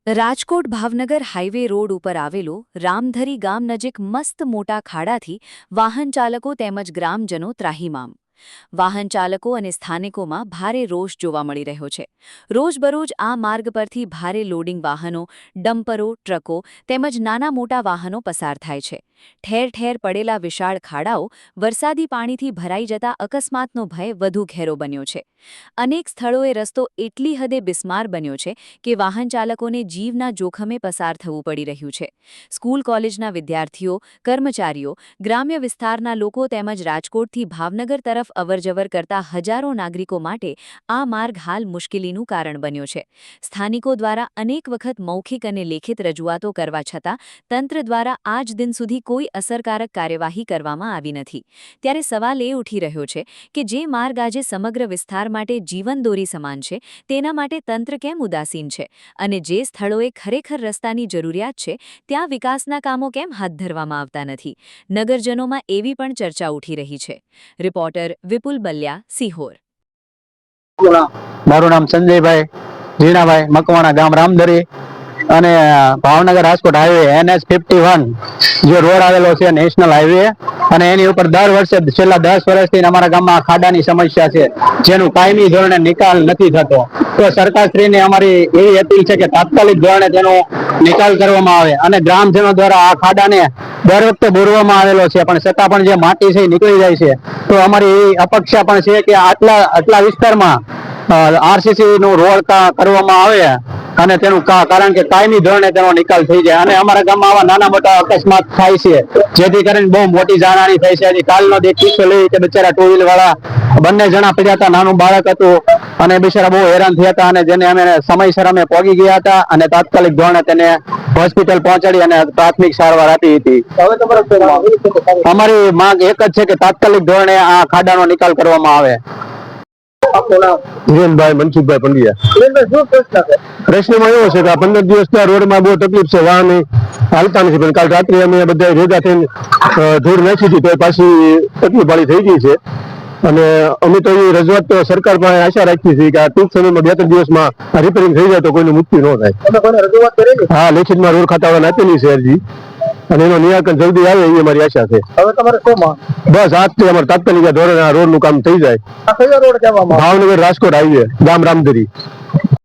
Rajkot Bhavnagar highway road ઉપર આવેલો રામધરી ગામ નજીક મસ્ત મોટા ખાડાથી વાહન ચાલકો તેમજ ગ્રામજનો ત્રાહિમામ. વાહન ચાલકો અને સ્થાનિકોમાં ભારે રોષ જોવા મળી રહ્યો છે. રોજબરોજ આ માર્ગ પરથી ભારે લોડિંગ વાહનો, ડમ્પરો, ટ્રકો તેમજ નાના મોટા વાહનો પસાર થાય છે. ઠેર ઠેર પડેલા વિશાળ ખાડાઓ વરસાદી પાણીથી ભરાઈ જતા અકસ્માતનો ભય વધુ ઘેરો બન્યો છે. અનેક સ્થળોએ રસ્તો એટલી હદે બિસ્માર બન્યો છે કે વાહન ચાલકોને જીવના જોખમે પસાર થવું પડી રહ્યું છે. સ્કૂલ કોલેજના વિદ્યાર્થીઓ, કર્મચારીઓ, ગ્રામ્ય વિસ્તારના લોકો તેમજ રાજકોટથી ભાવનગર તરફ અવરજવર કરતા હજારો નાગરિકો માટે આ માર્ગ હાલ મુશ્કેલીનું કારણ બન્યો છે. સ્થાનિકો દ્વારા અનેક વખત મૌખિક અને લેખિત રજૂઆતો કરવા છતાં તંત્ર દ્વારા આજ દિન સુધી કોઈ અસરકારક કાર્યવાહી કરવામાં આવી નથી. ત્યારે સવાલ એ ઉઠી રહ્યો છે કે જે માર્ગ આજે સમગ્ર વિસ્તાર માટે જીવનદોરી સમાન છે, તેના માટે તંત્ર કેમ ઉદાસીન છે અને જે સ્થળોએ ખરેખર રસ્તાની જરૂરિયાત છે ત્યાં વિકાસના કામો કેમ હાથ ધરવામાં આવતા નથી. નગરજનોમાં એવી પણ ચર્ચા ઉઠી રહી છે. રિપોર્ટર વિપુલ બલ્યા, સિહોર. મારું નામ સંજયભાઈ જીણાભાઈ, મકવાણા, ગામ રામધરી અને ભાવનગર રાજકોટ હાઈવે NH51 જે રોડ આવેલો છે નેશનલ હાઈવે, અને એની ઉપર દર વર્ષે છેલ્લા 10 વર્ષથી અમારા ગામમાં ખાડાની સમસ્યા છે, જેનું કાયમી ધોરણે નિકાલ નથી થતો. તો સરકારશ્રીને અમારી એવી અપીલ છે કે તાત્કાલિક ધોરણે તેનો નિકાલ કરવામાં આવે. અને ગ્રામજનો દ્વારા આ ખાડાને દર વખતે બોરવામાં આવેલો છે, પણ છતાં પણ જે માટી છે એ નીકળી જાય છે. તો અમારી એવી અપેક્ષા પણ છે કે આટલા વિસ્તારમાં RCC નું રોડ કરવામાં આવે અને તેનું કારણ કે કાયમી ધોરણે તેનો નિકાલ થઈ જાય. અને અમારા ગામમાં આવા નાના મોટા અકસ્માત થાય છે, જેથી કરીને બહુ મોટી જાનહાની થાય છે. હજી કાલનો એક કિસ્સો લઈ કે બિચારા ટુ વ્હીલર વાળા બંને જણા પડ્યા હતા, નાનું બાળક હતું અને બિચારા બહુ હેરાન થયા હતા, અને જેને અમે સમયસર અમે પહોંચી ગયા હતા અને તાત્કાલિક ધોરણે તેને હોસ્પિટલ પહોંચાડી અને પ્રાથમિક સારવાર આપી હતી. અમારી માંગ એક જ છે કે તાત્કાલિક ધોરણે આ ખાડાનો નિકાલ કરવામાં આવે. હિરેનભાઈ મનસુખભાઈ પંડ્યા. પ્રશ્નમાં એવો છે કે આ 15 દિવસના રોડમાં બહુ તકલીફ છે, વાહન હાલતા નથી. પણ કાલ રાત્રે અમે બધા ભેગા થઈને ધૂળ નાખી હતી તો પાછી તકલીફ વાળી થઈ ગઈ છે. અને અમે તો એ રજૂઆત તો સરકાર પાસે આશા રાખીએ છીએ કે આ ટૂંક સમયમાં 2-3 દિવસમાં રિપેરિંગ થઈ જાય તો કોઈનું મૃત્યુ ન થાય. હા, લેખિતમાં રોડ ખાતાવાળાને આપેલી છે અરજી, અને એનો નિરાકરણ જલ્દી આવે એવી અમારી આશા છે. હવે તમારે શું માંગ? બસ આજથી અમારે તાત્કાલિક ધોરણે આ રોડ નું કામ થઈ જાય. આ કયો રોડ કહેવામાં આવે? ભાવનગર રાજકોટ હાઈવે, ગામ રામધરી.